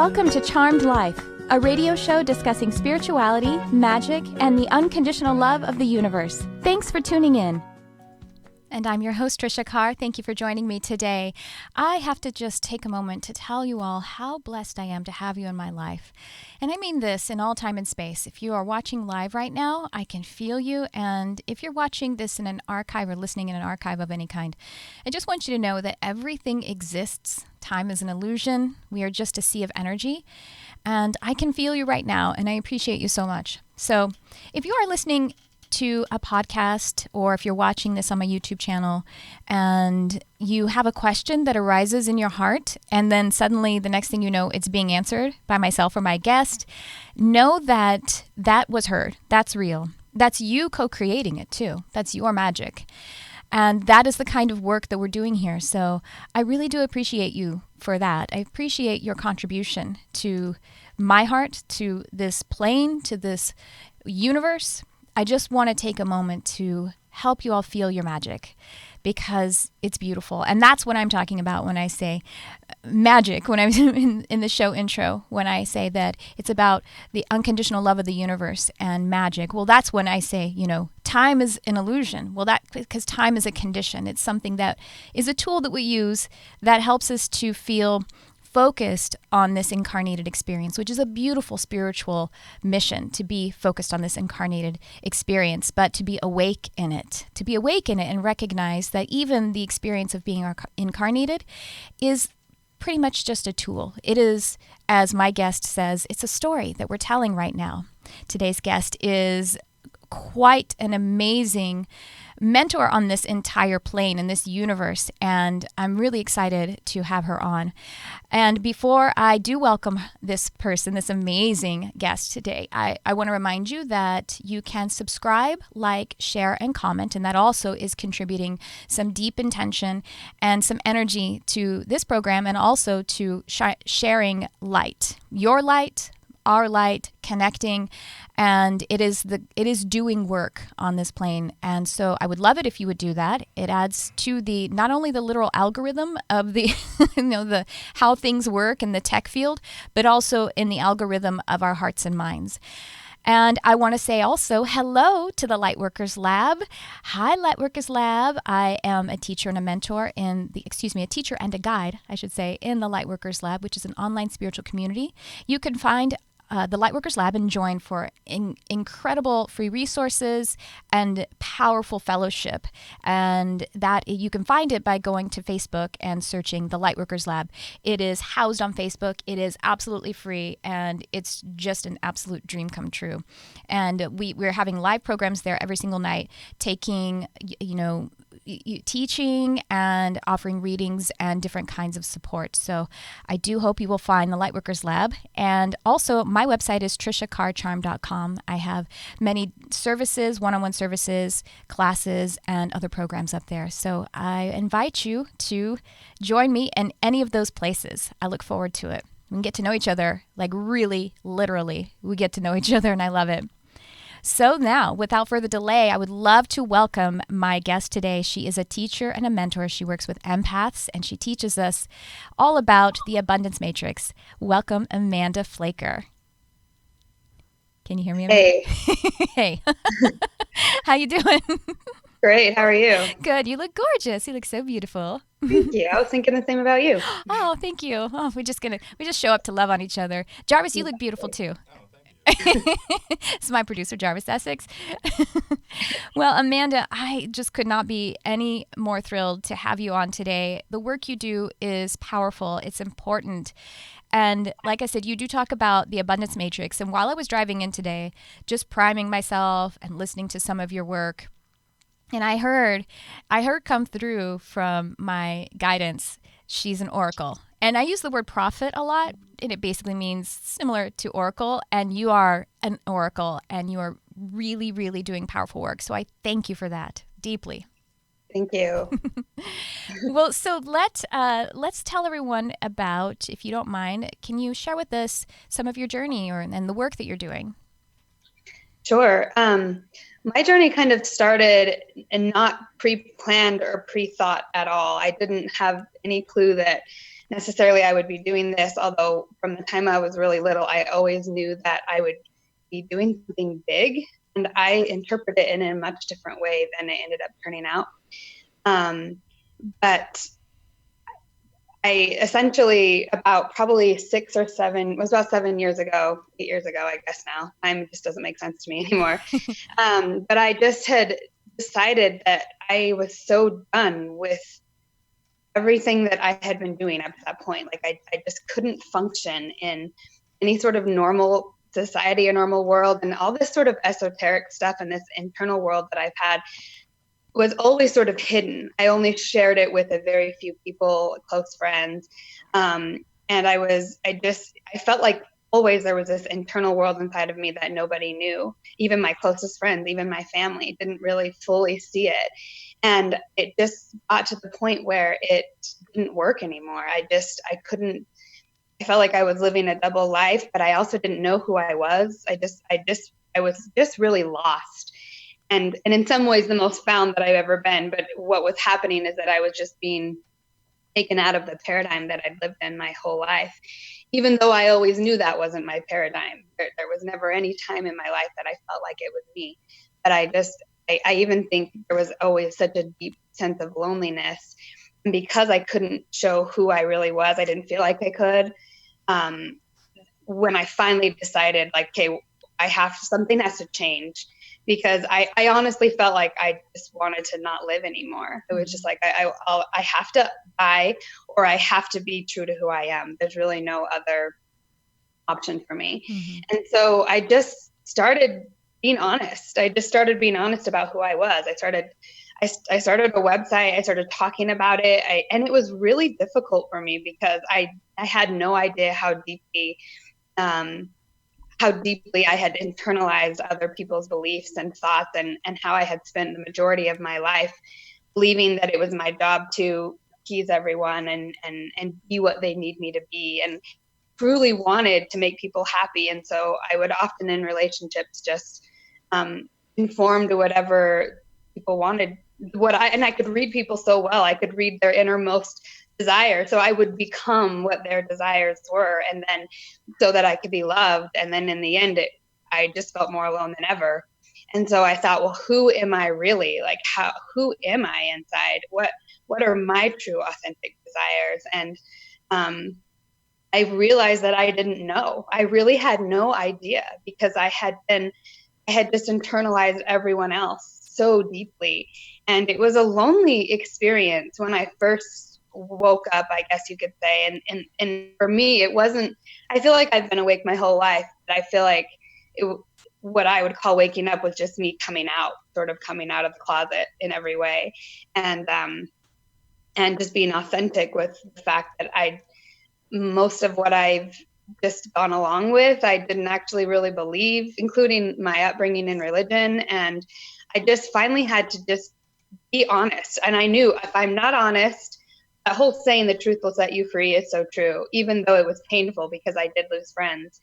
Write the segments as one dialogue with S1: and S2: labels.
S1: Welcome to Charmed Life, a radio show discussing spirituality, magic, and the unconditional love of the universe. Thanks for tuning in. And I'm your host, Tricia Carr. Thank you for joining me today. I have to just take a moment to tell you all how blessed I am to have you in my life. And I mean this in all time and space. If you are watching live right now, I can feel you. And if you're watching this in an archive or listening in an archive of any kind, I just want you to know that everything exists. Time is an illusion. We are just a sea of energy. And I can feel you right now, and I appreciate you so much. So if you are listening to a podcast, or if you're watching this on my YouTube channel and you have a question that arises in your heart, and then suddenly the next thing you know, it's being answered by myself or my guest, know that that was heard. That's real. That's you co-creating it too. That's your magic. And that is the kind of work that we're doing here. So I really do appreciate you for that. I appreciate your contribution to my heart, to this plane, to this universe. I just want to take a moment to help you all feel your magic, because it's beautiful. And that's what I'm talking about when I say magic, when I'm in the show intro, when I say that it's about the unconditional love of the universe and magic. Well, that's when I say, time is an illusion. Well, because time is a condition. It's something that is a tool that we use that helps us to feel focused on this incarnated experience, which is a beautiful spiritual mission, to be focused on this incarnated experience, but to be awake in it, and recognize that even the experience of being incarnated is pretty much just a tool. It is, as my guest says, it's a story that we're telling right now. Today's guest is quite an amazing mentor on this entire plane in this universe, and I'm really excited to have her on. And before I do welcome this person, this amazing guest today, I want to remind you that you can subscribe, like, share, and comment, and that also is contributing some deep intention and some energy to this program, and also to sharing light, your light, our light, connecting, and it is doing work on this plane. And so I would love it if you would do that. It adds to the not only the literal algorithm of the the how things work in the tech field, but also in the algorithm of our hearts and minds. And I want to say also hello to the Lightworkers Lab. Hi, Lightworkers Lab. I am a teacher and a mentor a teacher and a guide, I should say, in the Lightworkers Lab, which is an online spiritual community. You can find the Lightworkers Lab and join for incredible free resources and powerful fellowship. And that you can find it by going to Facebook and searching the Lightworkers Lab. It is housed on Facebook. It is absolutely free, and it's just an absolute dream come true. And we're having live programs there every single night, taking, teaching and offering readings and different kinds of support. So I do hope you will find the Lightworkers Lab. And also my website is triciacarcharm.com. I have many services, one-on-one services, classes, and other programs up there. So I invite you to join me in any of those places. I look forward to it. We can get to know each other, like really, literally. We get to know each other, and I love it. So now, without further delay, I would love to welcome my guest today. She is a teacher and a mentor. She works with Empaths, and she teaches us all about the abundance matrix. Welcome, Amanda Flaker. Can you hear me, Amanda?
S2: Hey.
S1: Hey. How you doing?
S2: Great. How are you?
S1: Good. You look gorgeous. You look so beautiful.
S2: Thank you. I was thinking the same about you.
S1: Oh, thank you. Oh, we just show up to love on each other. Jarvis, you look beautiful too. This is my producer, Jarvis Essex. Well, Amanda, I just could not be any more thrilled to have you on today. The work you do is powerful. It's important. And like I said, you do talk about the abundance matrix. And while I was driving in today, just priming myself and listening to some of your work, and I heard come through from my guidance, she's an oracle. And I use the word prophet a lot, and it basically means similar to oracle. And you are an oracle, and you are really, really doing powerful work. So I thank you for that deeply.
S2: Thank you.
S1: Well, so let's tell everyone about, if you don't mind, can you share with us some of your journey and the work that you're doing?
S2: Sure. My journey kind of started and not pre-planned or pre-thought at all. I didn't have any clue that necessarily I would be doing this, although from the time I was really little, I always knew that I would be doing something big, and I interpret it in a much different way than it ended up turning out. But I essentially, about probably 7 years ago, 8 years ago, I guess now, time just doesn't make sense to me anymore. But I just had decided that I was so done with everything that I had been doing up to that point. Like I just couldn't function in any sort of normal society or normal world, and all this sort of esoteric stuff and this internal world that I've had was always sort of hidden. I only shared it with a very few people, close friends. And I felt like always there was this internal world inside of me that nobody knew. Even my closest friends, even my family didn't really fully see it. And it just got to the point where it didn't work anymore. I felt like I was living a double life, but I also didn't know who I was. I was just really lost. And in some ways the most found that I've ever been. But what was happening is that I was just being taken out of the paradigm that I'd lived in my whole life, even though I always knew that wasn't my paradigm. There was never any time in my life that I felt like it was me. But I even think there was always such a deep sense of loneliness. And because I couldn't show who I really was, I didn't feel like I could. When I finally decided, like, okay, something has to change, because I honestly felt like I just wanted to not live anymore. It was just like, I have to die, or I have to be true to who I am. There's really no other option for me. Mm-hmm. And so I just started being honest. I just started being honest about who I was. I started a website. I started talking about it. And it was really difficult for me because I had no idea how deeply I had internalized other people's beliefs and thoughts, and how I had spent the majority of my life believing that it was my job to appease everyone and be what they need me to be, and truly wanted to make people happy. And so I would often in relationships just conform to whatever people wanted. And I could read people so well. I could read their innermost desire. So I would become what their desires were, and then so that I could be loved. And then in the end, I just felt more alone than ever. And so I thought, well, who am I really? Like, who am I inside? What are my true, authentic desires? And I realized that I didn't know. I really had no idea, because I had just internalized everyone else so deeply. And it was a lonely experience when I first woke up, I guess you could say. And for me, it wasn't, I feel like I've been awake my whole life, but I feel like what I would call waking up was just me coming out of the closet in every way. And just being authentic with the fact that most of what I've just gone along with, I didn't actually really believe, including my upbringing in religion. And I just finally had to just be honest. And I knew if I'm not honest, that whole saying, the truth will set you free, is so true, even though it was painful, because I did lose friends.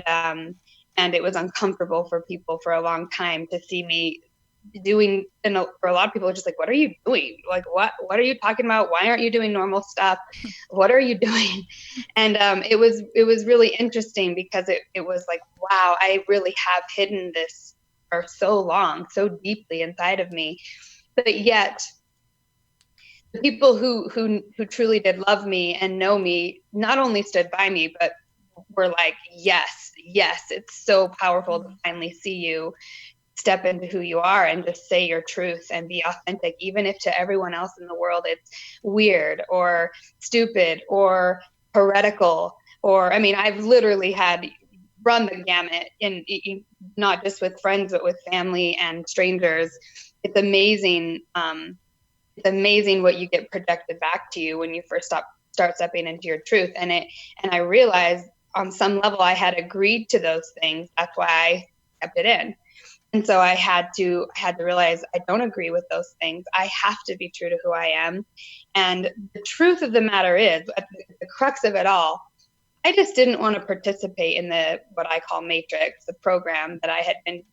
S2: And it was uncomfortable for people for a long time to see me doing, and for a lot of people, just like, what are you doing? Like, what are you talking about? Why aren't you doing normal stuff? What are you doing? And it was really interesting, because it was like, wow, I really have hidden this for so long, so deeply inside of me. But yet the people who truly did love me and know me not only stood by me, but were like, yes, it's so powerful to finally see you step into who you are and just say your truth and be authentic, even if to everyone else in the world it's weird or stupid or heretical. Or, I mean, I've literally had run the gamut in not just with friends, but with family and strangers. It's amazing. It's amazing what you get projected back to you when you first start stepping into your truth. And I realized on some level I had agreed to those things. That's why I kept it in. And so I had to realize I don't agree with those things. I have to be true to who I am. And the truth of the matter is, at the crux of it all, I just didn't want to participate in what I call matrix, the program that I had been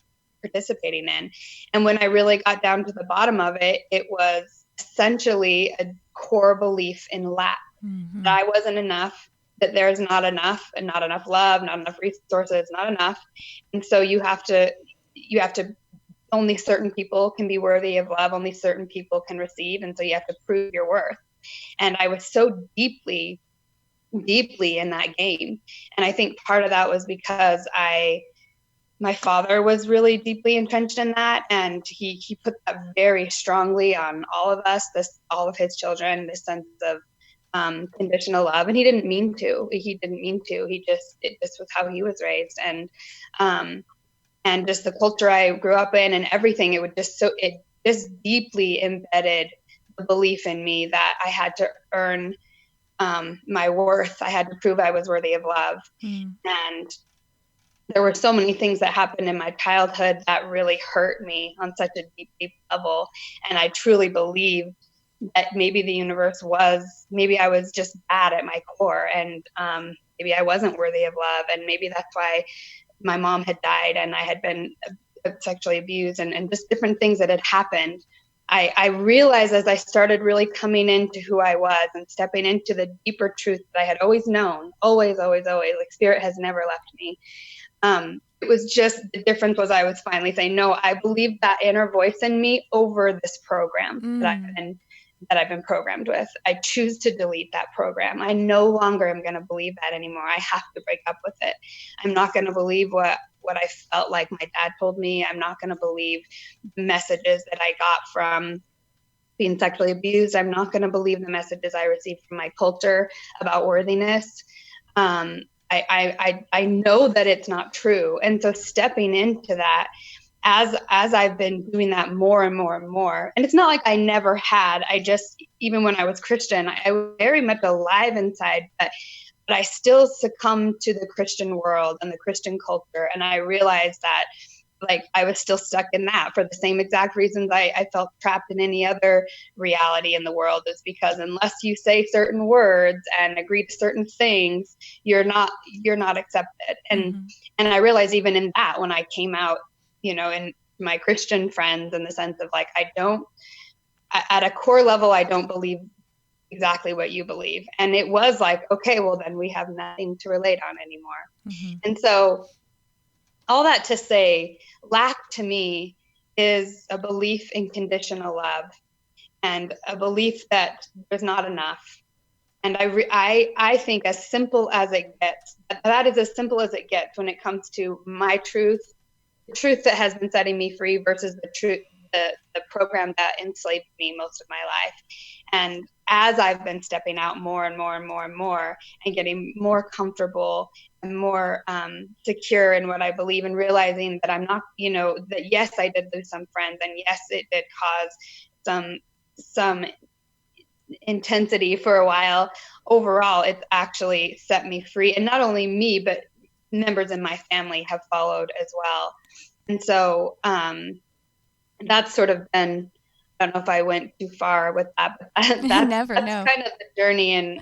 S2: participating in. And when I really got down to the bottom of it, it was essentially a core belief in lack. that I wasn't enough, that there's not enough, and not enough love, not enough resources, not enough. And so you have to, only certain people can be worthy of love. Only certain people can receive. And so you have to prove your worth. And I was so deeply in that game. And I think part of that was because my father was really deeply entrenched in that. And he put that very strongly on all of us, all of his children, this sense of conditional love. And he didn't mean to. It just was how he was raised. And just the culture I grew up in and everything, it just deeply embedded the belief in me that I had to earn my worth. I had to prove I was worthy of love. And there were so many things that happened in my childhood that really hurt me on such a deep, deep level. And I truly believe that maybe maybe I was just bad at my core, and maybe I wasn't worthy of love. And maybe that's why my mom had died and I had been sexually abused, and just different things that had happened. I realized as I started really coming into who I was and stepping into the deeper truth that I had always known, always, like spirit has never left me. It was just, the difference was I was finally saying, no, I believe that inner voice in me over this program that I've been programmed with. I choose to delete that program. I no longer am going to believe that anymore. I have to break up with it. I'm not going to believe what I felt like my dad told me. I'm not going to believe messages that I got from being sexually abused. I'm not going to believe the messages I received from my culture about worthiness. I know that it's not true. And so stepping into that, as I've been doing that more and more and more, and it's not like I never had, even when I was Christian, I was very much alive inside, but I still succumbed to the Christian world and the Christian culture. And I realized that I was still stuck in that for the same exact reasons I felt trapped in any other reality in the world, is because unless you say certain words and agree to certain things, you're not accepted. And I realized even in that, when I came out, in my Christian friends, in the sense of at a core level, I don't believe exactly what you believe. And it was okay, well then we have nothing to relate on anymore. And so all that to say, lack to me is a belief in conditional love and a belief that there's not enough. And I think as simple as it gets, that is as simple as it gets when it comes to my truth, the truth that has been setting me free versus the truth, the program that enslaved me most of my life. And as I've been stepping out more and more and more and more, and getting more comfortable and more secure in what I believe, and realizing that I'm not, that yes, I did lose some friends, and yes, it did cause some intensity for a while. Overall, it's actually set me free. And not only me, but members in my family have followed as well. And so that's sort of been, I don't know if I went too far with that, but that's kind of the journey and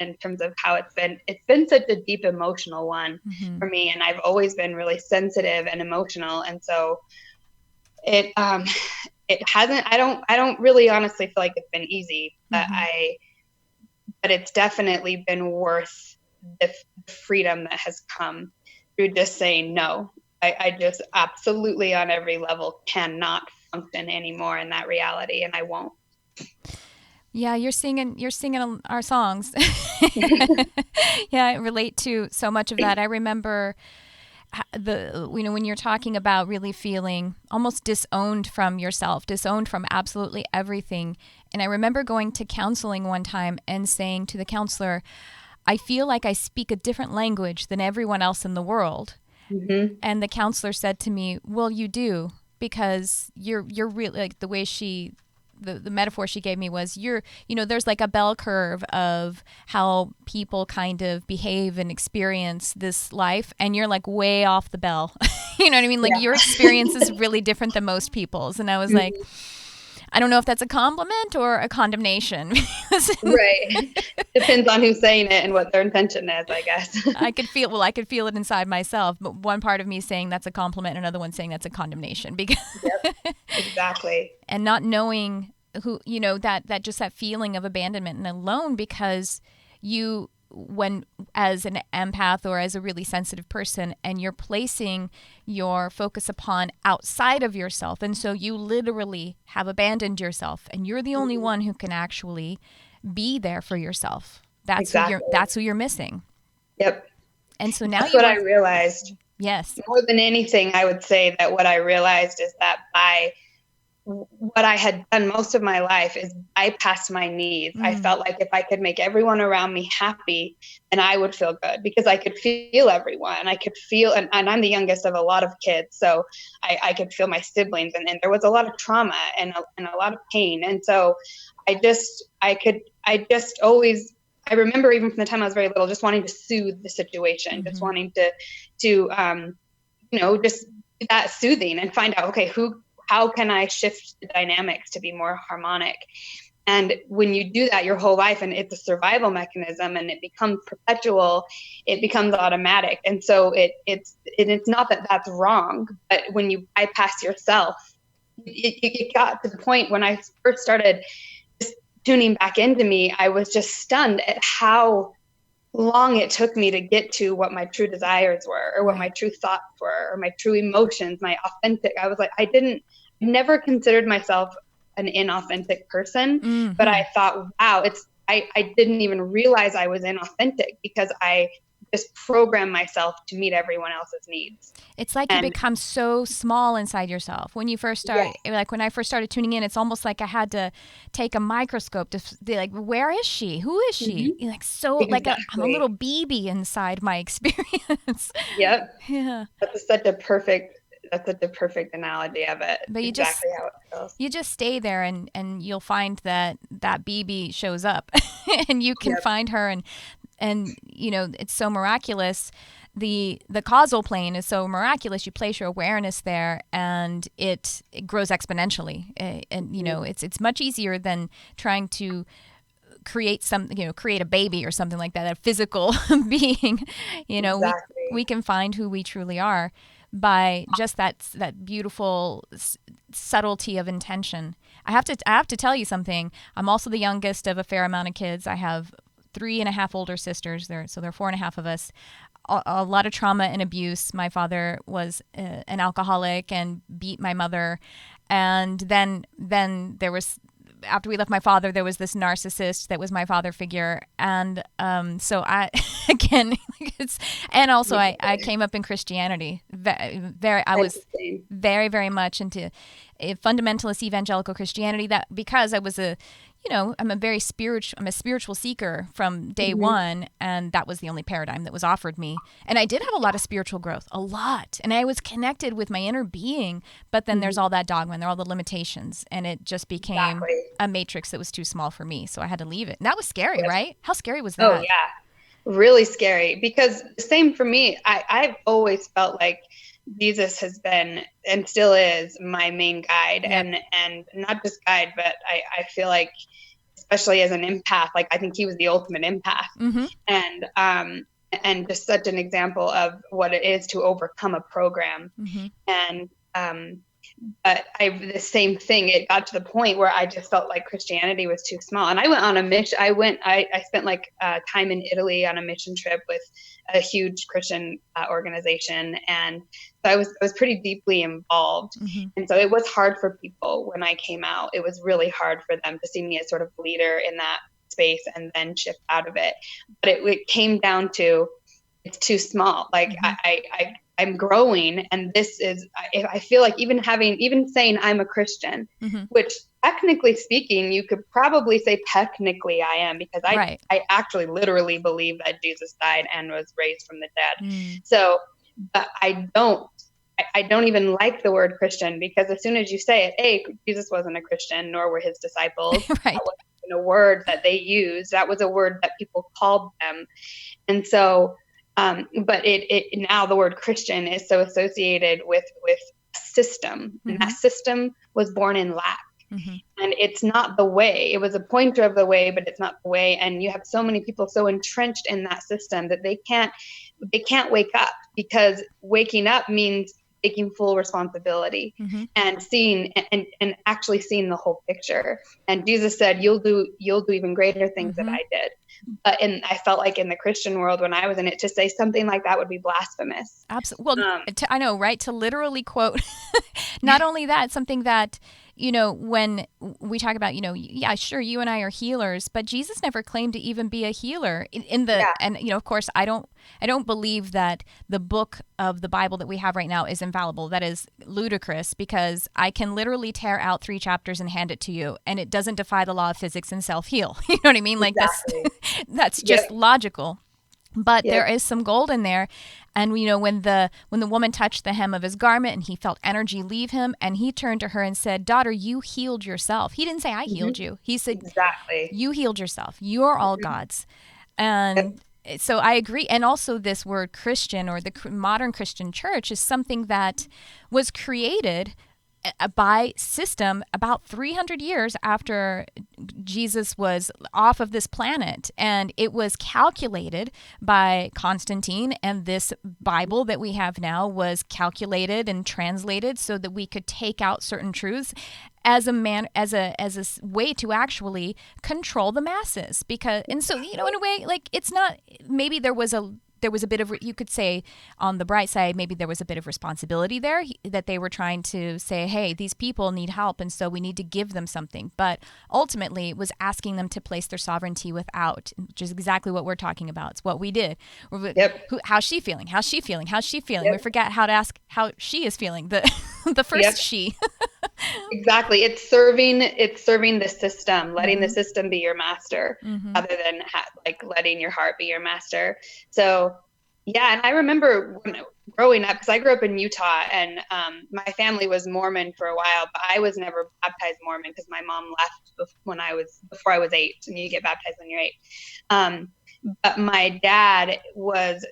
S2: in terms of how it's been such a deep emotional one for me. And I've always been really sensitive and emotional. And so it hasn't, I don't really honestly feel like it's been easy, but it's definitely been worth the freedom that has come through just saying no. I just absolutely on every level cannot function anymore in that reality, and I won't.
S1: Yeah, you're singing our songs. Yeah, I relate to so much of that. I remember when you're talking about really feeling almost disowned from yourself, disowned from absolutely everything. And I remember going to counseling one time and saying to the counselor, I feel like I speak a different language than everyone else in the world. And the counselor said to me, well, you do, because you're really, like, the way the metaphor she gave me was, there's like a bell curve of how people kind of behave and experience this life, and you're like way off the bell. You know what I mean? Like, your experience is really different than most people's. And I was like, I don't know if that's a compliment or a condemnation.
S2: Right. Depends on who's saying it and what their intention is, I guess.
S1: I could feel it inside myself, but one part of me saying that's a compliment, another one saying that's a condemnation. Because
S2: Yep, exactly.
S1: And not knowing who, that just that feeling of abandonment and alone, because when as an empath or as a really sensitive person, and you're placing your focus upon outside of yourself, and so you literally have abandoned yourself, and you're the only one who can actually be there for yourself. That's who you're missing.
S2: Yep.
S1: And so now
S2: that's what I realized.
S1: Yes.
S2: More than anything, I would say that what I realized is that what I had done most of my life is bypass my needs. I felt like if I could make everyone around me happy, then I would feel good, because I could feel everyone. I could feel, and I'm the youngest of a lot of kids, so I could feel my siblings, and there was a lot of trauma and a lot of pain. And so I remember even from the time I was very little, just wanting to soothe the situation, just wanting to just do that soothing and find out, okay, how can I shift the dynamics to be more harmonic? And when you do that your whole life, and it's a survival mechanism, and it becomes perpetual, it becomes automatic. And so it's not that that's wrong, but when you bypass yourself, it got to the point when I first started just tuning back into me, I was just stunned at how long it took me to get to what my true desires were, or what my true thoughts were, or my true emotions, my authentic. I was like, I never considered myself an inauthentic person, but I thought, wow, I didn't even realize I was inauthentic, because I just program myself to meet everyone else's needs.
S1: It's like you become so small inside yourself. When you first start, like when I first started tuning in, it's almost like I had to take a microscope to be like, where is she? Who is she? Like, so exactly. Like I'm a little BB inside my experience.
S2: Yep.
S1: Yeah.
S2: That's such a perfect analogy of it.
S1: But
S2: exactly how it feels.
S1: You just stay there, and you'll find that BB shows up and you can find her, and it's so miraculous. The causal plane is so miraculous. You place your awareness there, and it grows exponentially. And it's much easier than trying to create create a baby or something like that, a physical being. Exactly. We can find who we truly are by just that beautiful subtlety of intention. I have to tell you something. I'm also the youngest of a fair amount of kids. I have 3.5 older sisters. There are 4.5 of us. A lot of trauma and abuse. My father was an alcoholic and beat my mother, and then there was, after we left my father, there was this narcissist that was my father figure, and so I I came up in Christianity. I was very, very much into fundamentalist evangelical Christianity. That because I was I'm a spiritual seeker from day one, and that was the only paradigm that was offered me. And I did have a lot of spiritual growth, a lot. And I was connected with my inner being, but then there's all that dogma and there are all the limitations, and it just became a matrix that was too small for me. So I had to leave it. And that was scary, right? How scary was that?
S2: Oh, yeah. Really scary, because same for me. I've always felt like Jesus has been and still is my main guide, and not just guide, but I feel like, especially as an empath, like I think he was the ultimate empath, and just such an example of what it is to overcome a program. And but the same thing. It got to the point where I just felt like Christianity was too small, and I went on a mission. I spent time in Italy on a mission trip with a huge Christian organization, and so I was pretty deeply involved. And so it was hard for people when I came out. It was really hard for them to see me as sort of leader in that space and then shift out of it. But it came down to, it's too small. Like I'm growing, and this is, I feel like even saying I'm a Christian, which technically speaking, you could probably say technically I am, because I actually literally believe that Jesus died and was raised from the dead. So, but I don't even like the word Christian, because as soon as you say it, Jesus wasn't a Christian, nor were his disciples. That wasn't a word that they used. That was a word that people called them. And so, but it now the word Christian is so associated with a system, and that system was born in lack. And it's not the way. It was a pointer of the way, but it's not the way. And you have so many people so entrenched in that system that they can't wake up, because waking up means taking full responsibility and seeing and actually seeing the whole picture. And Jesus said, you'll do even greater things than I did. And I felt like in the Christian world, when I was in it, to say something like that would be blasphemous.
S1: Absolutely. Well, I know, right? To literally quote, not only that, something that, when we talk about, yeah, sure, you and I are healers, but Jesus never claimed to even be a healer and, of course, I don't believe that the book of the Bible that we have right now is infallible. That is ludicrous, because I can literally tear out 3 chapters and hand it to you, and it doesn't defy the law of physics and self-heal. You know what I mean? Like that's just logical. But there is some gold in there. And when the woman touched the hem of his garment and he felt energy leave him, and he turned to her and said, "Daughter, you healed yourself." He didn't say, "I healed you." He said,
S2: exactly,
S1: "You healed yourself. You are all God's." And so I agree. And also this word Christian, or the modern Christian church, is something that was created by system about 300 years after Jesus was off of this planet. And it was calculated by Constantine, and this Bible that we have now was calculated and translated so that we could take out certain truths as a way to actually control the masses. In a way, like, it's not, maybe there was a bit of, you could say on the bright side, maybe there was a bit of responsibility there, that they were trying to say, hey, these people need help, and so we need to give them something. But ultimately, it was asking them to place their sovereignty without, which is exactly what we're talking about. It's what we did. How's she feeling? How's she feeling? How's she feeling? We forget how to ask how she is feeling. The first she.
S2: Exactly. It's serving the system, letting the system be your master, rather than letting your heart be your master. So, yeah. And I remember growing up, because I grew up in Utah, and my family was Mormon for a while, but I was never baptized Mormon because my mom left before I was 8, and you get baptized when you're 8. But my dad was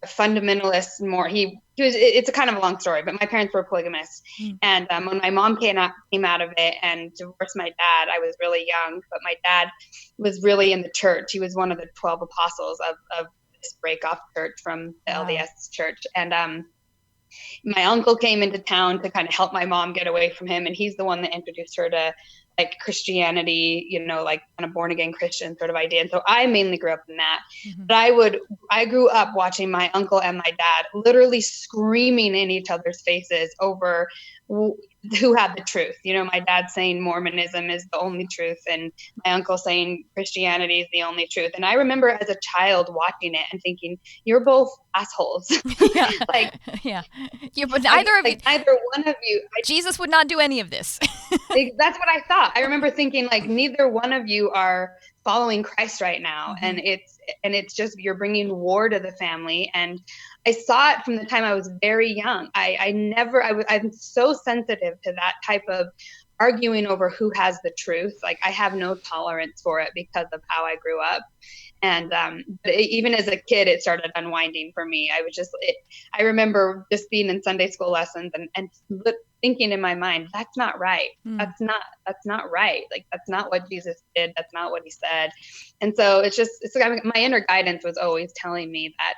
S2: a fundamentalist more. It's a kind of a long story, but my parents were polygamists. And when my mom came out of it and divorced my dad, I was really young, but my dad was really in the church. He was one of the 12 apostles of this break-off church from the LDS church. And my uncle came into town to kind of help my mom get away from him, and he's the one that introduced her to Christianity, kind of born again Christian sort of idea. And so I mainly grew up in that. But I grew up watching my uncle and my dad literally screaming in each other's faces over who had the truth. My dad saying Mormonism is the only truth, and my uncle saying Christianity is the only truth. And I remember as a child watching it and thinking, you're both assholes.
S1: But neither of you,
S2: neither one of you,
S1: Jesus would not do any of this.
S2: That's what I thought. I remember thinking, neither one of you are following Christ right now. And it's just, you're bringing war to the family. And I saw it from the time I was very young. I'm so sensitive to that type of arguing over who has the truth. I have no tolerance for it because of how I grew up. And even as a kid, it started unwinding for me. I remember just being in Sunday school lessons and thinking in my mind, that's not right. That's not right. That's not what Jesus did. That's not what he said. And so my inner guidance was always telling me that,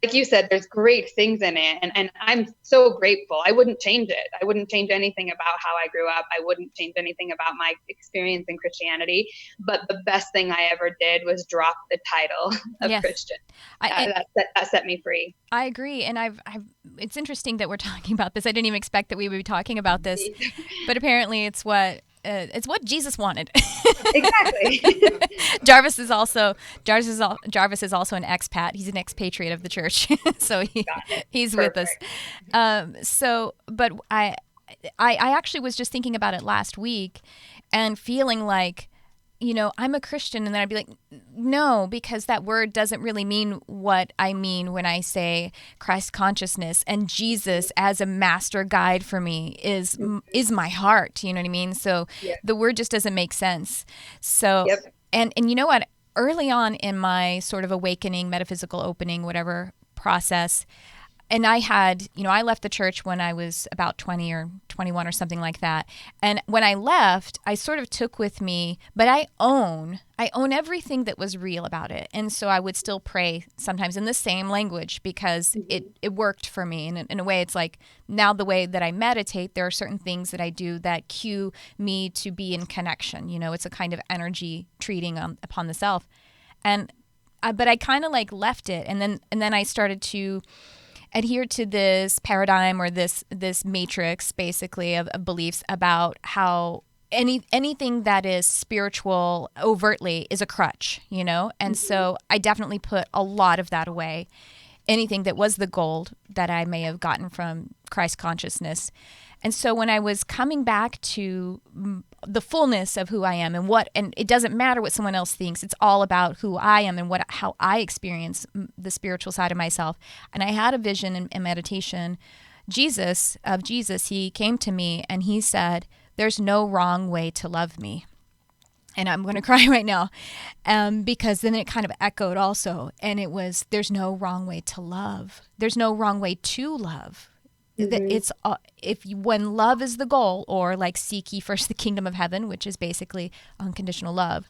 S2: like you said, there's great things in it. And I'm so grateful. I wouldn't change it. I wouldn't change anything about how I grew up. I wouldn't change anything about my experience in Christianity. But the best thing I ever did was drop the title of Christian. That set me free.
S1: I agree. And it's interesting that we're talking about this. I didn't even expect that we would be talking about this, but apparently it's what Jesus wanted.
S2: Exactly.
S1: Jarvis is also an expat. He's an expatriate of the church, so he's with us. But I actually was just thinking about it last week, and feeling like, I'm a Christian, and then I'd be like, no, because that word doesn't really mean what I mean when I say Christ consciousness, and Jesus as a master guide for me is my heart. You know what I mean? So the word just doesn't make sense. So, and you know what? Early on in my sort of awakening, metaphysical opening, whatever process, and I had, I left the church when I was about 20 or 21 or something like that. And when I left, I sort of took with me, but I own everything that was real about it. And so I would still pray sometimes in the same language because it worked for me. And in a way, it's like now the way that I meditate, there are certain things that I do that cue me to be in connection. It's a kind of energy treating upon the self. But I kind of like left it. And then I started to adhere to this paradigm or this matrix basically of beliefs about how anything that is spiritual overtly is a crutch, And so I definitely put a lot of that away. Anything that was the gold that I may have gotten from Christ consciousness. And so when I was coming back to the fullness of who I am and it doesn't matter what someone else thinks, it's all about who I am and how I experience the spiritual side of myself. And I had a vision in meditation, Jesus, he came to me and he said, "There's no wrong way to love me." And I'm going to cry right now because then it kind of echoed also. And it was, there's no wrong way to love. There's no wrong way to love. It's when love is the goal, or like seek ye first the kingdom of heaven, which is basically unconditional love,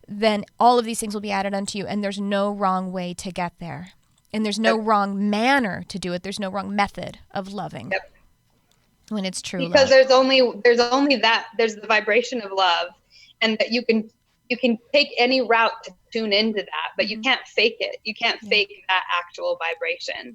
S1: then all of these things will be added unto you. And there's no wrong way to get there. And there's no wrong manner to do it. There's no wrong method of loving.
S2: Yep.
S1: When it's true
S2: because
S1: love.
S2: there's only that, there's the vibration of love, and that you can take any route to tune into that, but you can't fake it. You can't fake that actual vibration,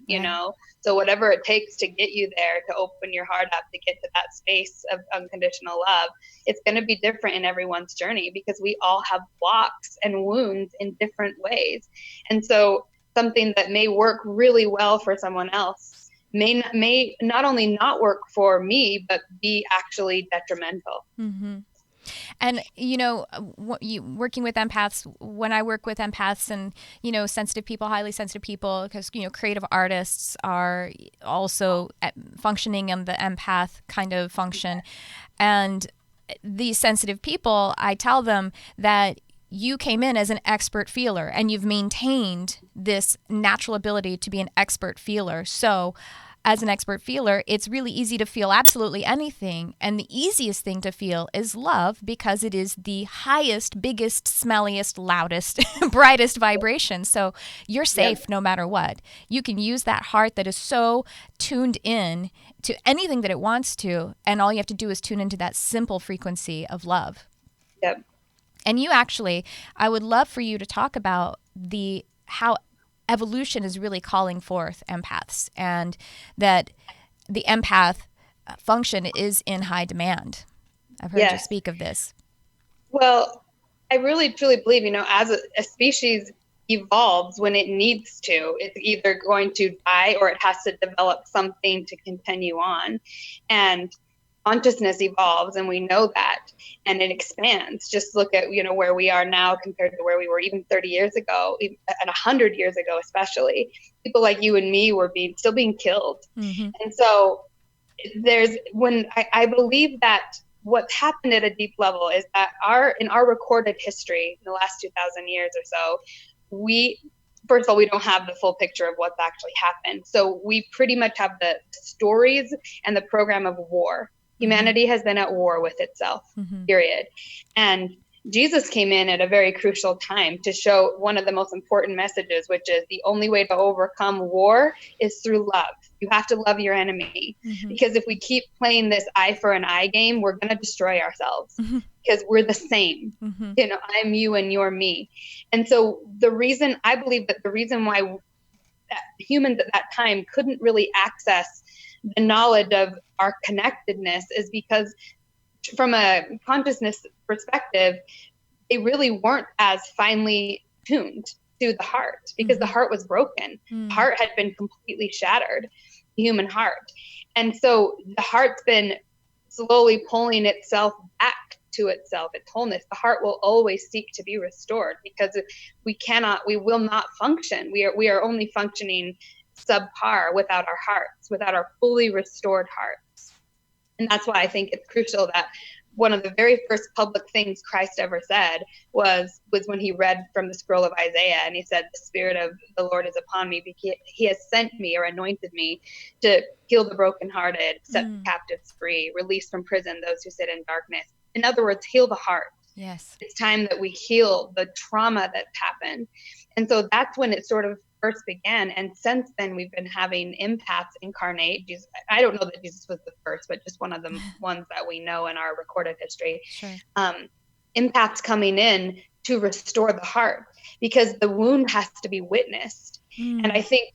S2: So whatever it takes to get you there, to open your heart up, to get to that space of unconditional love, it's going to be different in everyone's journey because we all have blocks and wounds in different ways. And so something that may work really well for someone else may not only not work for me, but be actually detrimental.
S1: Mm-hmm. And, working with empaths, when I work with empaths and, sensitive people, highly sensitive people, because, creative artists are also functioning in the empath kind of function. And these sensitive people, I tell them that you came in as an expert feeler and you've maintained this natural ability to be an expert feeler. So as an expert feeler, it's really easy to feel absolutely anything. And the easiest thing to feel is love because it is the highest, biggest, smelliest, loudest, brightest vibration. So you're safe no matter what. You can use that heart that is so tuned in to anything that it wants to. And all you have to do is tune into that simple frequency of love.
S2: Yep.
S1: And you actually, I would love for you to talk about how evolution is really calling forth empaths, and that the empath function is in high demand. I've heard you speak of this.
S2: Well, I really truly believe, as a species evolves when it needs to, it's either going to die or it has to develop something to continue on. And consciousness evolves, and we know that, and it expands. Just look at where we are now compared to where we were even 30 years ago, and 100 years ago, especially. People like you and me were still being killed. Mm-hmm. And so I believe that what's happened at a deep level is that in our recorded history in the last 2,000 years or so, first of all, we don't have the full picture of what's actually happened. So we pretty much have the stories and the program of war. Humanity has been at war with itself, period. And Jesus came in at a very crucial time to show one of the most important messages, which is the only way to overcome war is through love. You have to love your enemy, because if we keep playing this eye for an eye game, we're going to destroy ourselves because we're the same. I'm you and you're me. And so I believe that the reason why humans at that time couldn't really access the knowledge of our connectedness is because from a consciousness perspective, they really weren't as finely tuned to the heart because the heart was broken. The heart had been completely shattered, the human heart. And so the heart's been slowly pulling itself back to itself, its wholeness. The heart will always seek to be restored because we will not function. We are only functioning subpar without our hearts, without our fully restored hearts. And that's why I think it's crucial that one of the very first public things Christ ever said was when he read from the scroll of Isaiah, and he said, "The Spirit of the Lord is upon me because he has sent me or anointed me to heal the brokenhearted, set the captives free, release from prison those who sit in darkness." In other words, heal the heart.
S1: Yes.
S2: It's time that we heal the trauma that's happened. And so that's when it sort of first began. And since then, we've been having empaths incarnate. Jesus, I don't know that Jesus was the first, but just one of the ones that we know in our recorded history.
S1: Sure.
S2: Empaths coming in to restore the heart, because the wound has to be witnessed. And I think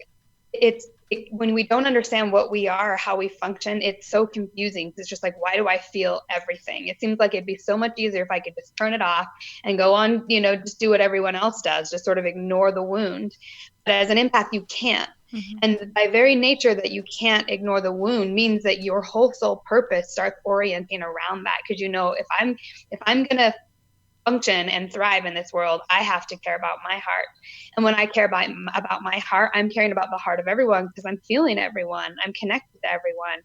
S2: when we don't understand what we are, how we function, it's so confusing. It's just like, why do I feel everything? It seems like it'd be so much easier if I could just turn it off and go on, just do what everyone else does, just sort of ignore the wound. But as an empath, you can't. And by very nature that you can't ignore the wound means that your whole soul purpose starts orienting around that. Because if I'm going to function and thrive in this world, I have to care about my heart. And when I care about my heart, I'm caring about the heart of everyone, because I'm feeling everyone. I'm connected to everyone.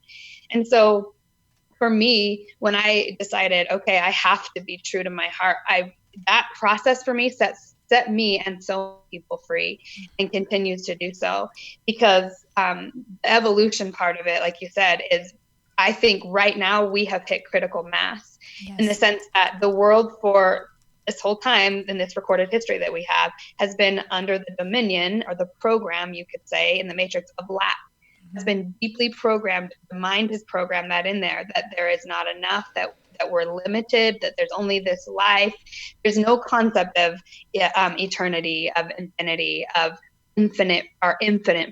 S2: And so for me, when I decided, okay, I have to be true to my heart, that process for me set me and so many people free, and continues to do so, because the evolution part of it, like you said, is, I think right now we have hit critical mass. Yes. In the sense that the world for this whole time in this recorded history that we have has been under the dominion, or the program, you could say, in the matrix of lack. Has been deeply programmed. The mind has programmed that in there, that there is not enough, that we're limited, that there's only this life. There's no concept of eternity, of infinity, of infinite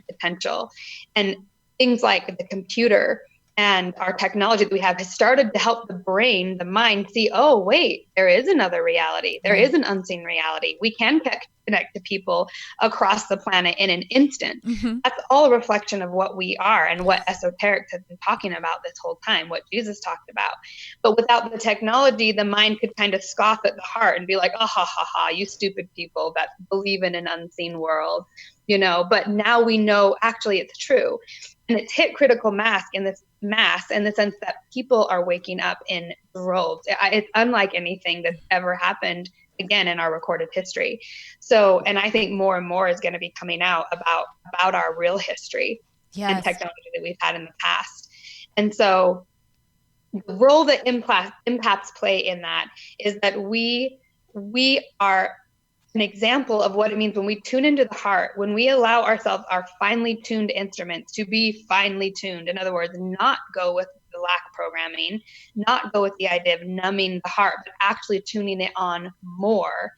S2: potential. And things like the computer and our technology that we have has started to help the brain, the mind, see, oh, wait, there is another reality. There is an unseen reality. We can connect to people across the planet in an instant. That's all a reflection of what we are, and what esoterics have been talking about this whole time, what Jesus talked about. But without the technology, the mind could kind of scoff at the heart and be like, oh, ha, ha, ha, you stupid people that believe in an unseen world, but now we know actually it's true. And it's hit critical mass in the sense that people are waking up in droves. It's unlike anything that's ever happened again in our recorded history. So, and I think more and more is going to be coming out about our real history and technology that we've had in the past. And so the role that empaths play in that is that we are an example of what it means when we tune into the heart, when we allow ourselves, our finely tuned instruments, to be finely tuned. In other words, not go with the lack programming, not go with the idea of numbing the heart, but actually tuning it on more,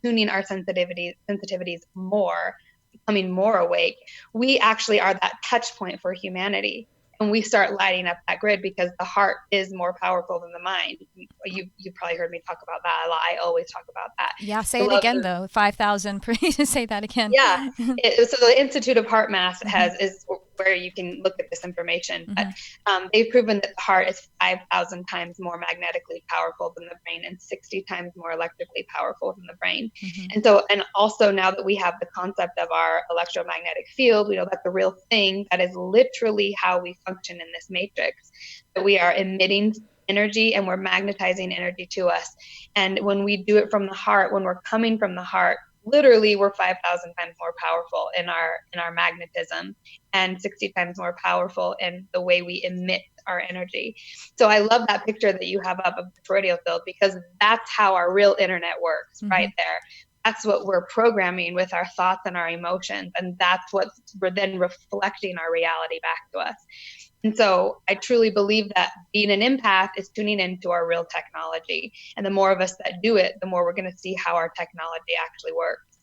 S2: tuning our sensitivities more, becoming more awake. We actually are that touch point for humanity. And we start lighting up that grid, because the heart is more powerful than the mind. You probably heard me talk about that a lot. I always talk about that.
S1: Yeah, say it again, though. 5,000. Please say that again.
S2: Yeah. So the Institute of Heart Math is where you can look at this information. But they've proven that the heart is 5,000 times more magnetically powerful than the brain, and 60 times more electrically powerful than the brain. And so, and also now that we have the concept of our electromagnetic field, we know that's a real thing. That is literally how we function in this matrix, that we are emitting energy and we're magnetizing energy to us. And when we do it from the heart, when we're coming from the heart, literally we're 5,000 times more powerful in our magnetism, and 60 times more powerful in the way we emit our energy. So I love that picture that you have up of the toroidal field, because that's how our real internet works, right there. That's what we're programming with our thoughts and our emotions, and that's what we're then reflecting our reality back to us. And so I truly believe that being an empath is tuning into our real technology. And the more of us that do it, the more we're going to see how our technology actually works.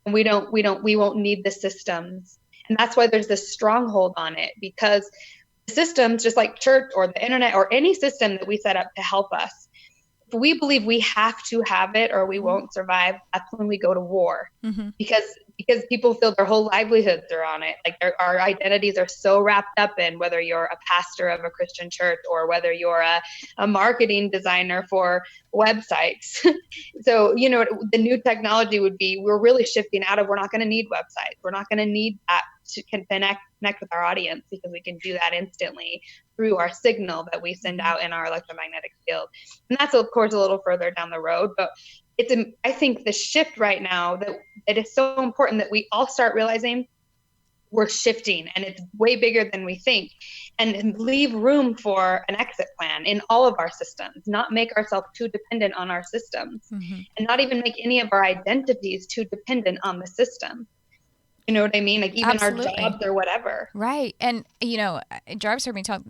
S2: And we won't need the systems. And that's why there's this stronghold on it, because the systems, just like church or the internet or any system that we set up to help us, if we believe we have to have it or we won't survive, that's when we go to war. Because people feel their whole livelihoods are on it. Like our identities are so wrapped up in whether you're a pastor of a Christian church or whether you're a marketing designer for websites. So, the new technology would be, we're really shifting out of, we're not going to need websites. We're not going to need that can connect with our audience, because we can do that instantly through our signal that we send out in our electromagnetic field. And that's, of course, a little further down the road, but I think the shift right now, that it is so important that we all start realizing we're shifting, and it's way bigger than we think, and leave room for an exit plan in all of our systems, not make ourselves too dependent on our systems, and not even make any of our identities too dependent on the system. You know what I mean? Like even
S1: Absolutely.
S2: our jobs or whatever.
S1: Right. And, Jarvis heard me talk,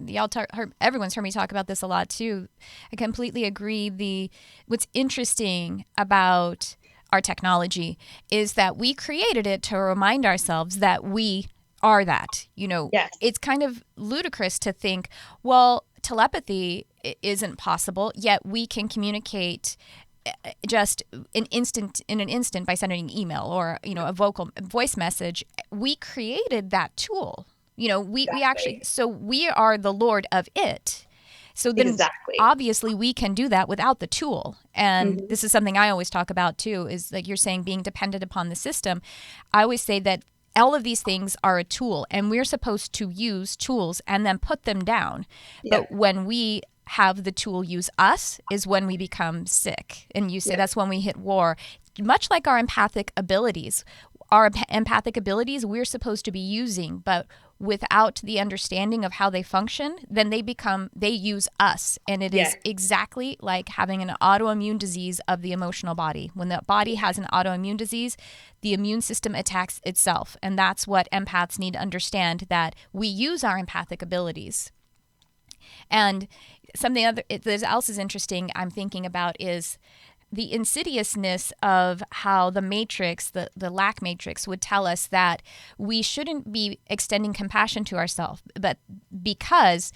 S1: everyone's heard me talk about this a lot too. I completely agree. What's interesting about our technology is that we created it to remind ourselves that we are that.
S2: Yes.
S1: It's kind of ludicrous to think, well, telepathy isn't possible, yet we can communicate just in an instant by sending an email or a voice message. We created that tool. We actually, so we are the Lord of it. So then obviously we can do that without the tool. And this is something I always talk about too, is like you're saying, being dependent upon the system. I always say that all of these things are a tool, and we're supposed to use tools and then put them down. But when we have the tool use us is when we become sick. And you say that's when we hit war. Much like our empathic abilities. Our empathic abilities we're supposed to be using, but without the understanding of how they function, then they use us. And it is exactly like having an autoimmune disease of the emotional body. When the body has an autoimmune disease, the immune system attacks itself. And that's what empaths need to understand, that we use our empathic abilities. And something else is interesting I'm thinking about is the insidiousness of how the matrix, the lack matrix, would tell us that we shouldn't be extending compassion to ourselves, but because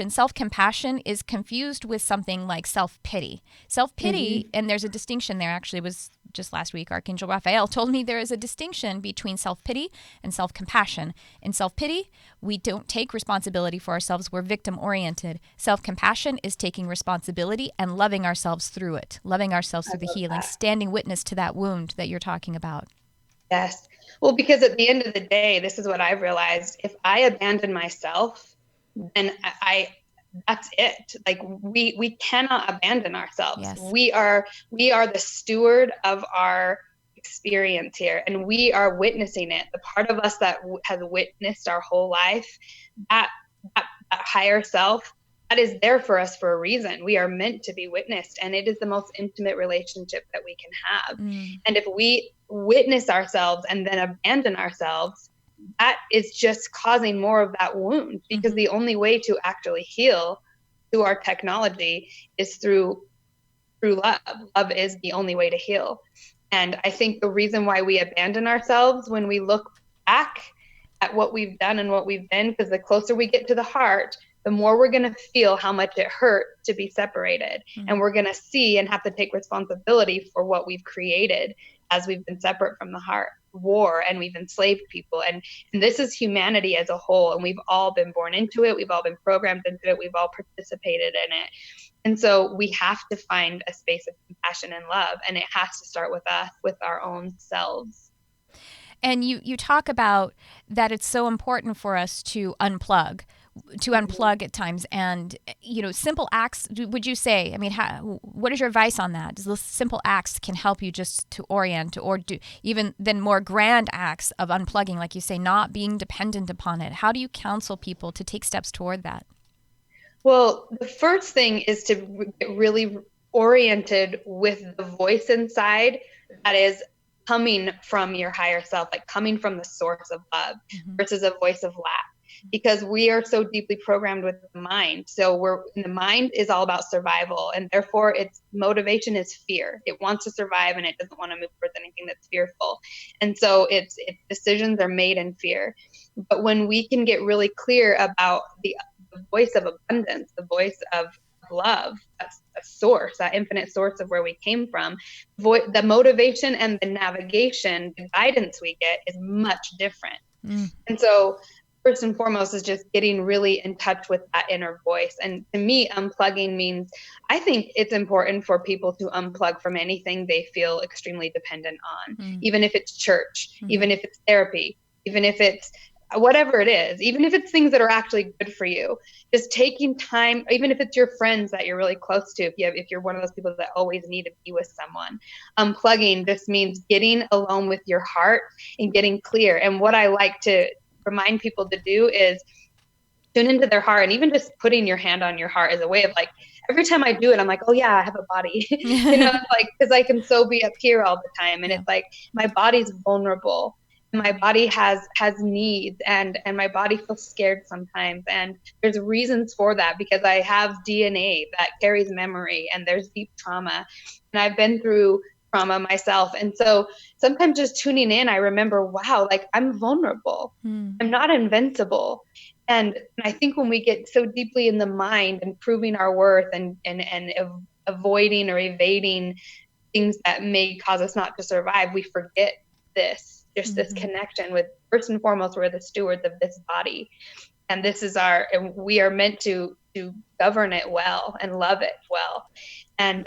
S1: self-compassion is confused with something like self-pity. Self-pity, and there's a distinction there, actually, it was just last week, Archangel Raphael told me there is a distinction between self-pity and self-compassion. In self-pity, we don't take responsibility for ourselves. We're victim-oriented. Self-compassion is taking responsibility and loving ourselves through it, loving ourselves through the healing, standing witness to that wound that you're talking about.
S2: Yes. Well, because at the end of the day, this is what I've realized. If I abandon myself, then that's it. Like we cannot abandon ourselves.
S1: Yes.
S2: We are the steward of our experience here, and we are witnessing it. The part of us that has witnessed our whole life, that higher self, that is there for us for a reason. We are meant to be witnessed, and it is the most intimate relationship that we can have. And if we witness ourselves and then abandon ourselves, that is just causing more of that wound, because the only way to actually heal through our technology is through love. Love is the only way to heal. And I think the reason why we abandon ourselves, when we look back at what we've done and what we've been, because the closer we get to the heart, the more we're going to feel how much it hurt to be separated. And we're going to see and have to take responsibility for what we've created as we've been separate from the heart. War, and we've enslaved people, and this is humanity as a whole, and we've all been born into it, we've all been programmed into it, we've all participated in it. And so we have to find a space of compassion and love, and it has to start with us, with our own selves.
S1: And you talk about that it's so important for us to unplug at times, and simple acts. Would you say? I mean, what is your advice on that? Does those simple acts can help you just to orient, or do even then more grand acts of unplugging, like you say, not being dependent upon it? How do you counsel people to take steps toward that?
S2: Well, the first thing is to get really oriented with the voice inside that is coming from your higher self, like coming from the source of love, versus a voice of lack. Because we are so deeply programmed with the mind. So the mind is all about survival, and therefore its motivation is fear. It wants to survive, and it doesn't want to move towards anything that's fearful. And so its decisions are made in fear. But when we can get really clear about the voice of abundance, the voice of love, that's a source, that infinite source of where we came from, the motivation and the navigation, the guidance we get is much different. And so first and foremost is just getting really in touch with that inner voice. And to me, unplugging means, I think it's important for people to unplug from anything they feel extremely dependent on, even if it's church, even if it's therapy. even if it's whatever it is, even if it's things that are actually good for you, just taking time, even if it's your friends that you're really close to, if you're one of those people that always need to be with someone. Unplugging just means getting alone with your heart and getting clear. And what I like to remind people to do is tune into their heart, and even just putting your hand on your heart is a way of like, every time I do it, I'm like, oh yeah, I have a body, it's like, because I can so be up here all the time. And it's like, my body's vulnerable. My body has needs, and my body feels scared sometimes. And there's reasons for that, because I have DNA that carries memory, and there's deep trauma. And I've been through trauma myself. And so sometimes just tuning in, I remember, wow, like I'm vulnerable. I'm not invincible. And I think when we get so deeply in the mind and proving our worth and avoiding or evading things that may cause us not to survive, we forget this, just this connection with, first and foremost, we're the stewards of this body. And this is and we are meant to govern it well and love it well. And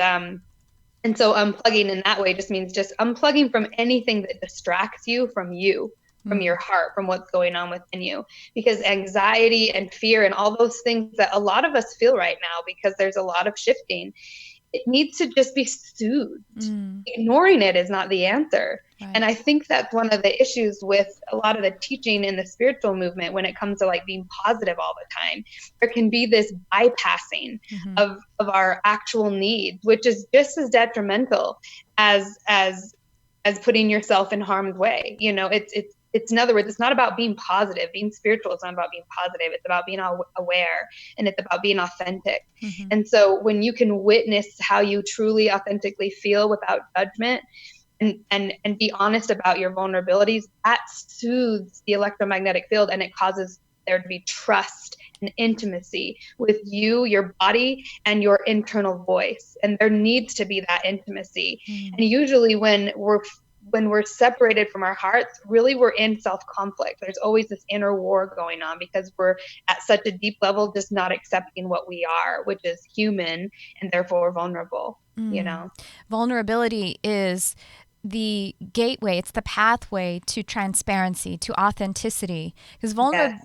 S2: so unplugging in that way just means just unplugging from anything that distracts you, from your heart, from what's going on within you. Because anxiety and fear and all those things that a lot of us feel right now, because there's a lot of shifting, it needs to just be soothed. Ignoring it is not the answer. Right. And I think that's one of the issues with a lot of the teaching in the spiritual movement when it comes to like being positive all the time. There can be this bypassing of our actual needs, which is just as detrimental as putting yourself in harm's way. It's in other words, it's not about being positive. Being spiritual is not about being positive. It's about being aware, and it's about being authentic. And so when you can witness how you truly authentically feel without judgment, and be honest about your vulnerabilities, that soothes the electromagnetic field, and it causes there to be trust and intimacy with you, your body, and your internal voice. And there needs to be that intimacy. And usually when we're separated from our hearts, really we're in self-conflict. There's always this inner war going on, because we're at such a deep level just not accepting what we are, which is human and therefore vulnerable.
S1: Vulnerability is the gateway, it's the pathway to transparency, to authenticity. Because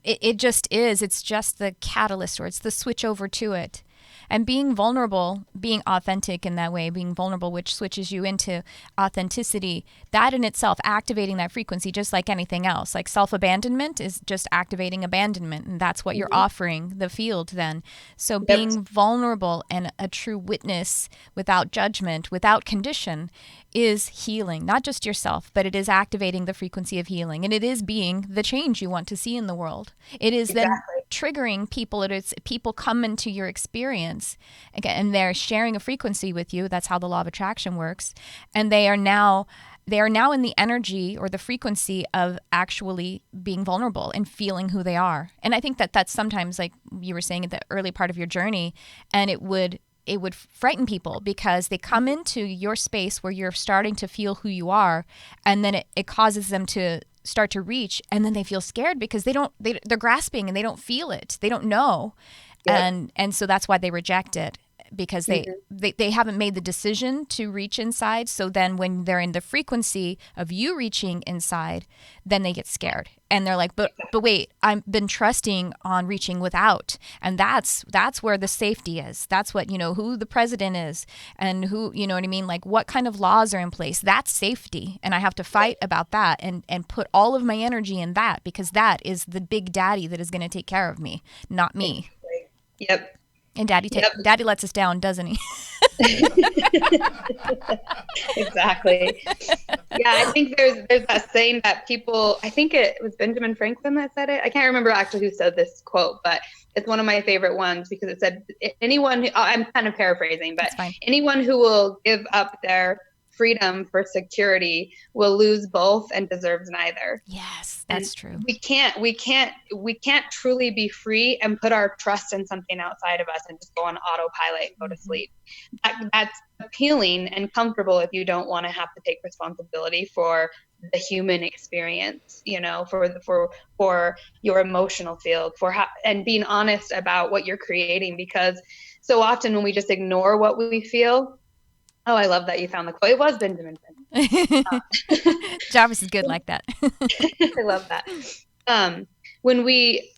S1: it just is, it's just the catalyst, or it's the switch over to it. And being vulnerable, being authentic in that way, being vulnerable, which switches you into authenticity, that in itself, activating that frequency, just like anything else. Like self-abandonment is just activating abandonment, and that's what you're offering the field then. So being vulnerable and a true witness without judgment, without condition, is healing, not just yourself, but it is activating the frequency of healing. And it is being the change you want to see in the world. It is then triggering people. It is people come into your experience again, and they're sharing a frequency with you. That's how the law of attraction works. And they are now in the energy or the frequency of actually being vulnerable and feeling who they are. And I think that's sometimes, like you were saying at the early part of your journey, and it would frighten people, because they come into your space where you're starting to feel who you are, and then it causes them to start to reach, and then they feel scared because they're grasping and they don't feel it, they don't know. And so that's why they reject it, because they haven't made the decision to reach inside. So then when they're in the frequency of you reaching inside, then they get scared. And they're like, but wait, I've been trusting on reaching without. And that's where the safety is. That's what, who the president is, and who, you know what I mean? Like what kind of laws are in place. That's safety. And I have to fight about that and put all of my energy in that, because that is the big daddy that is going to take care of me, not me.
S2: Yep.
S1: And Daddy lets us down, doesn't he?
S2: Exactly. Yeah, I think there's that saying that people, I think it was Benjamin Franklin that said it. I can't remember actually who said this quote, but it's one of my favorite ones, because it said, I'm kind of paraphrasing, but anyone who will give up their freedom for security will lose both and deserves neither.
S1: Yes, that's true.
S2: We can't truly be free and put our trust in something outside of us and just go on autopilot and go to sleep. That's appealing and comfortable if you don't want to have to take responsibility for the human experience, for your emotional field, and being honest about what you're creating. Because so often when we just ignore what we feel, Oh, I love that you found the quote. It was Benjamin
S1: Jarvis is good like that.
S2: I love that. When we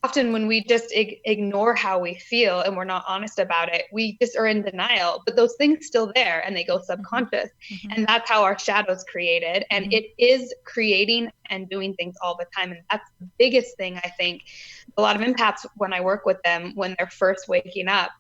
S2: just ignore how we feel and we're not honest about it, we just are in denial, but those things still there and they go subconscious. Mm-hmm. And that's how our shadow's created. And it is creating and doing things all the time. And that's the biggest thing. I think a lot of empaths, when I work with them, when they're first waking up,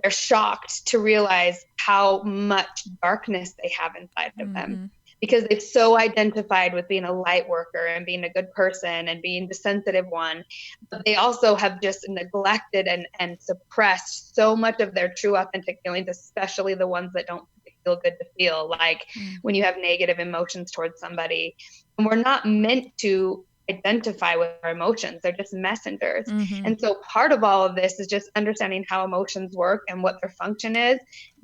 S2: they're shocked to realize how much darkness they have inside of them, because they've so identified with being a light worker and being a good person and being the sensitive one. But they also have just neglected and suppressed so much of their true authentic feelings, especially the ones that don't feel good to feel, like when you have negative emotions towards somebody. And we're not meant to identify with our emotions. They're just messengers. And so part of all of this is just understanding how emotions work and what their function is,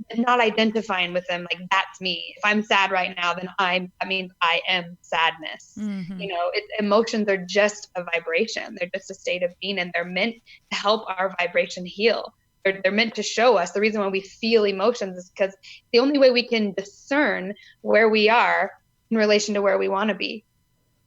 S2: and not identifying with them like that's me. If I'm sad right now, then that means I am sadness. You know, emotions are just a vibration. They're just a state of being, and they're meant to help our vibration heal. They're meant to show us. The reason why we feel emotions is because the only way we can discern where we are in relation to where we want to be.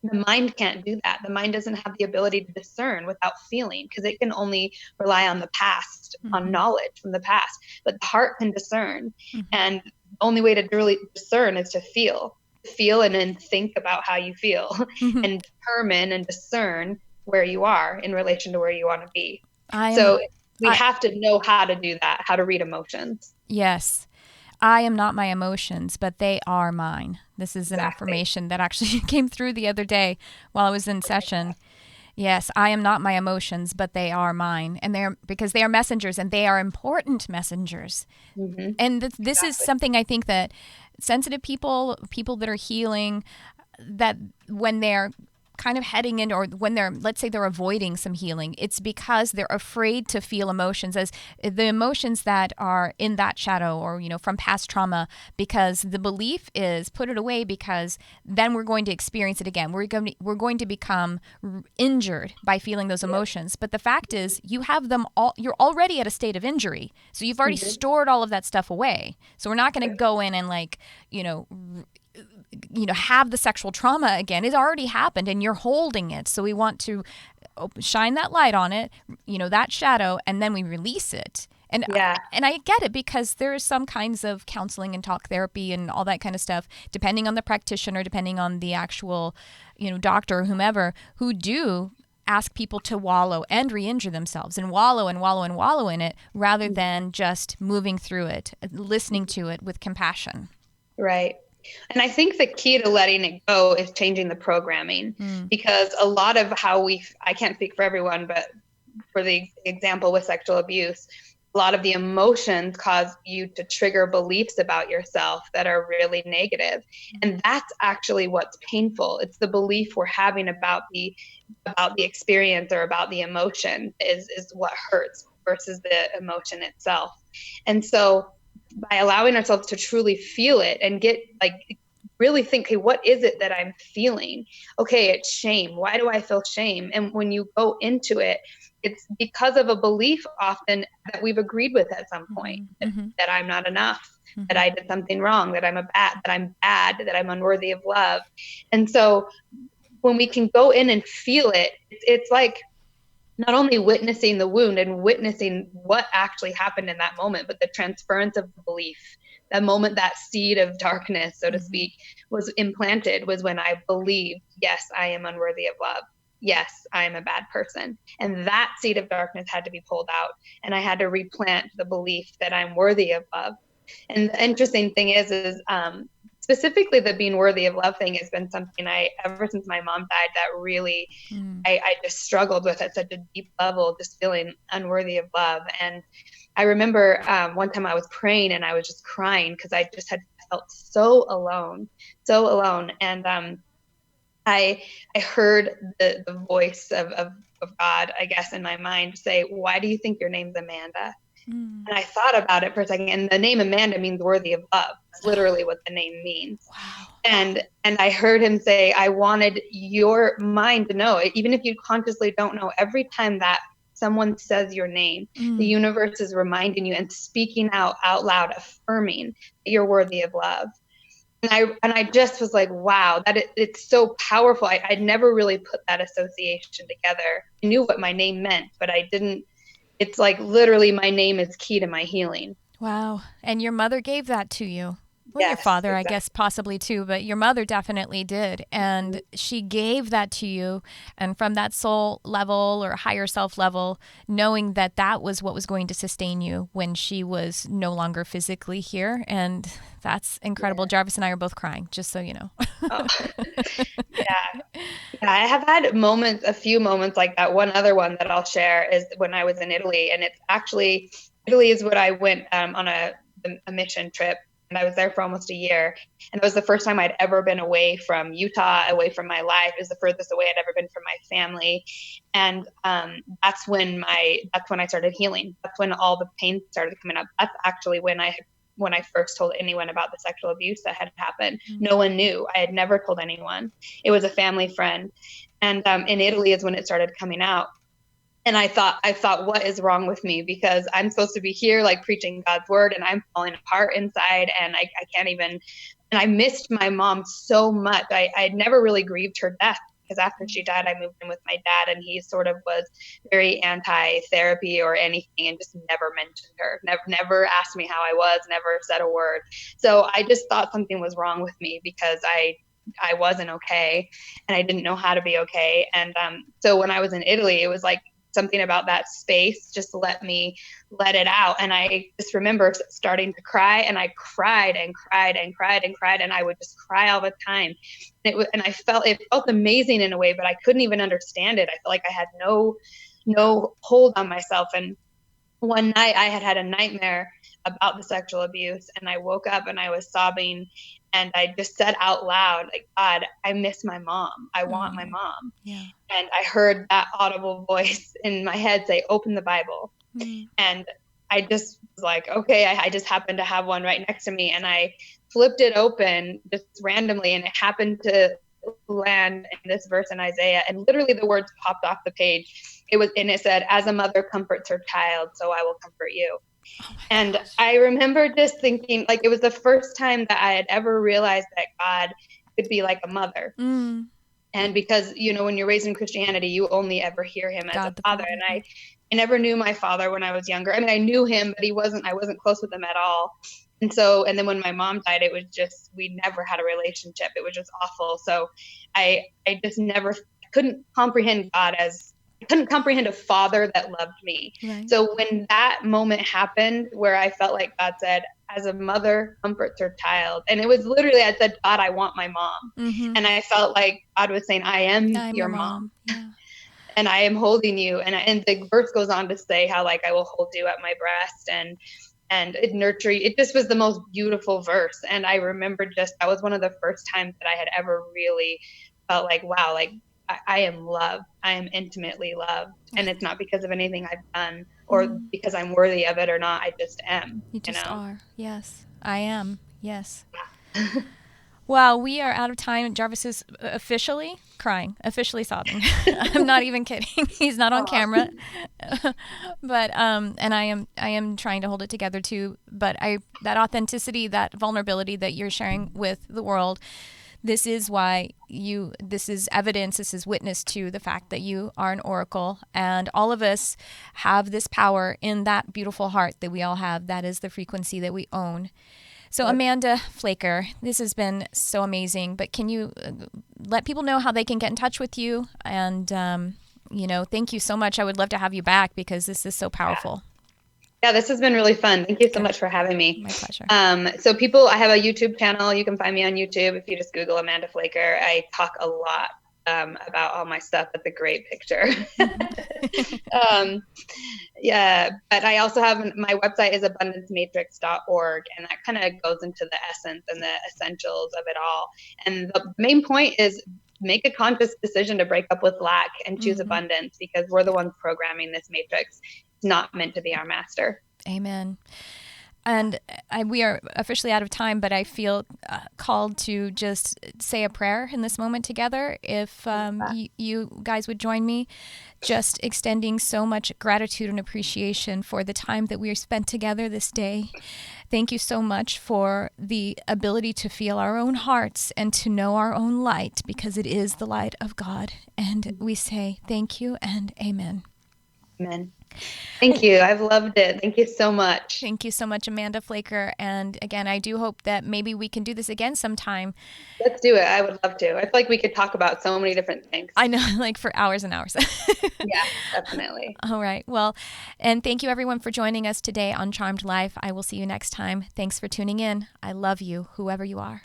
S2: The mind can't do that. The mind doesn't have the ability to discern without feeling, because it can only rely on the past, on knowledge from the past. But the heart can discern. And the only way to really discern is to feel and then think about how you feel and determine and discern where you are in relation to where you want to be. We have to know how to do that, how to read emotions.
S1: Yes. I am not my emotions, but they are mine. This is an affirmation that actually came through the other day while I was in session. Yes, I am not my emotions, but they are mine. And because they are messengers, and they are important messengers. And this is something I think that sensitive people that are healing, that when they're kind of heading in, or when let's say they're avoiding some healing, it's because they're afraid to feel emotions, as the emotions that are in that shadow, or, you know, from past trauma, because the belief is put it away, because then we're going to experience it again. We're going to become injured by feeling those emotions. But the fact is, you have them all, you're already at a state of injury. So you've already stored all of that stuff away. So we're not going to go in and have the sexual trauma again. It's already happened and you're holding it. So we want to shine that light on it, that shadow, and then we release it. And I get it, because there are some kinds of counseling and talk therapy and all that kind of stuff, depending on the practitioner, depending on the actual, doctor or whomever, who do ask people to wallow and re-injure themselves and wallow and wallow and wallow in it, rather than just moving through it, listening to it with compassion.
S2: Right. And I think the key to letting it go is changing the programming, because a lot of how I can't speak for everyone, but for the example with sexual abuse, a lot of the emotions cause you to trigger beliefs about yourself that are really negative. And that's actually what's painful. It's the belief we're having about the experience, or about the emotion is what hurts, versus the emotion itself. And so by allowing ourselves to truly feel it and really think, hey, what is it that I'm feeling? Okay, it's shame. Why do I feel shame? And when you go into it, it's because of a belief often that we've agreed with at some point, that I'm not enough, that I did something wrong, that I'm bad, that I'm unworthy of love. And so when we can go in and feel it, it's like not only witnessing the wound and witnessing what actually happened in that moment, but the transference of the belief. That moment, that seed of darkness, so to speak, was implanted, was when I believed, yes, I am unworthy of love. Yes, I am a bad person. And that seed of darkness had to be pulled out. And I had to replant the belief that I'm worthy of love. And the interesting thing is specifically the being worthy of love thing has been something ever since my mom died, that really I just struggled with at such a deep level, just feeling unworthy of love. And I remember one time I was praying and I was just crying, because I just had felt so alone. And I heard the voice of God, I guess, in my mind say, why do you think your name's Amanda? And I thought about it for a second, and the name Amanda means worthy of love. That's literally what the name means.
S1: Wow.
S2: And I heard him say, I wanted your mind to know, even if you consciously don't know, every time that someone says your name, the universe is reminding you and speaking out loud, affirming that you're worthy of love. And I just was like, wow, it's so powerful. I'd never really put that association together. I knew what my name meant, but I didn't. It's like literally my name is key to my healing.
S1: Wow. And your mother gave that to you. Well,
S2: Yes,
S1: your father,
S2: exactly.
S1: I guess, possibly too, but your mother definitely did. And she gave that to you. And from that soul level or higher self level, knowing that that was what was going to sustain you when she was no longer physically here. And that's incredible.
S2: Yeah.
S1: Jarvis and I are both crying, just so you know.
S2: Oh. Yeah. Yeah, I have had moments, a few moments like that. One other one that I'll share is when I was in Italy, and it's actually, Italy is what I went on a mission trip, and I was there for almost a year. And it was the first time I'd ever been away from Utah, away from my life. It was the furthest away I'd ever been from my family. And that's when I started healing. That's when all the pain started coming up. That's actually when I first told anyone about the sexual abuse that had happened. No one knew. I had never told anyone. It was a family friend. And in Italy is when it started coming out. And I thought, what is wrong with me? Because I'm supposed to be here, like preaching God's word, and I'm falling apart inside, and I can't even. And I missed my mom so much. I'd never really grieved her death, because after she died, I moved in with my dad, and he sort of was very anti-therapy or anything, and just never mentioned her. Never asked me how I was. Never said a word. So I just thought something was wrong with me, because I wasn't okay, and I didn't know how to be okay. And so when I was in Italy, it was like something about that space just let it out. And I just remember starting to cry, and I cried and cried and cried and cried, and I would just cry all the time. And it felt amazing in a way, but I couldn't even understand it. I felt like I had no hold on myself. And one night I had a nightmare about the sexual abuse, and I woke up and I was sobbing, and I just said out loud, like, God, I miss my mom. I want my mom.
S1: Yeah.
S2: And I heard that audible voice in my head say, open the Bible. And I just was like, okay, I just happened to have one right next to me, and I flipped it open just randomly, and it happened to land in this verse in Isaiah, and literally the words popped off the page. It said, as a mother comforts her child, so I will comfort you. And gosh. I remember just thinking, like, it was the first time that I had ever realized that God could be like a mother. And because, when you're raised in Christianity, you only ever hear him as God, a father. And I never knew my father when I was younger. I mean, I knew him, but I wasn't close with him at all. And then when my mom died, it was just, we never had a relationship. It was just awful. So I just couldn't comprehend God I couldn't comprehend a father that loved me. Right. So when that moment happened where I felt like God said, as a mother comforts her child, and it was literally, I said, God, I want my mom. And I felt like God was saying, I'm your mom. Yeah. And I am holding you. And the verse goes on to say how, like, I will hold you at my breast and it nurture you. It just was the most beautiful verse. And I remember that was one of the first times that I had ever really felt like, wow, like, I am loved. I am intimately loved. And it's not because of anything I've done or because I'm worthy of it or not. I just am.
S1: You just are. Yes. I am. Yes. Wow, we are out of time. Jarvis is officially crying, officially sobbing. I'm not even kidding. He's not on camera. But and I am trying to hold it together too. But that authenticity, that vulnerability that you're sharing with the world, this is why this is evidence, this is witness to the fact that you are an oracle, and all of us have this power in that beautiful heart that we all have. That is the frequency that we own. So Amanda Flaker, this has been so amazing, but can you let people know how they can get in touch with you? And, thank you so much. I would love to have you back because this is so powerful.
S2: Yeah, this has been really fun. Thank you so much for having me.
S1: My pleasure.
S2: So I have a YouTube channel. You can find me on YouTube if you just Google Amanda Flaker. I talk a lot about all my stuff. That's a great picture. Yeah, but I also have, my website is abundancematrix.org, and that kind of goes into the essence and the essentials of it all. And the main point is make a conscious decision to break up with lack and choose abundance, because we're the ones programming this matrix. It's not meant to be our master.
S1: Amen. And we are officially out of time, but I feel called to just say a prayer in this moment together. If you guys would join me, just extending so much gratitude and appreciation for the time that we are spent together this day. Thank you so much for the ability to feel our own hearts and to know our own light, because it is the light of God. And we say thank you and amen.
S2: Amen. Thank you. I've loved it. Thank you so much.
S1: Thank you so much, Amanda Flaker. And again, I do hope that maybe we can do this again sometime.
S2: Let's do it. I would love to. I feel like we could talk about so many different things.
S1: I know, like for hours and hours.
S2: Yeah, definitely.
S1: All right. Well, and thank you everyone for joining us today on Charmed Life. I will see you next time. Thanks for tuning in. I love you, whoever you are.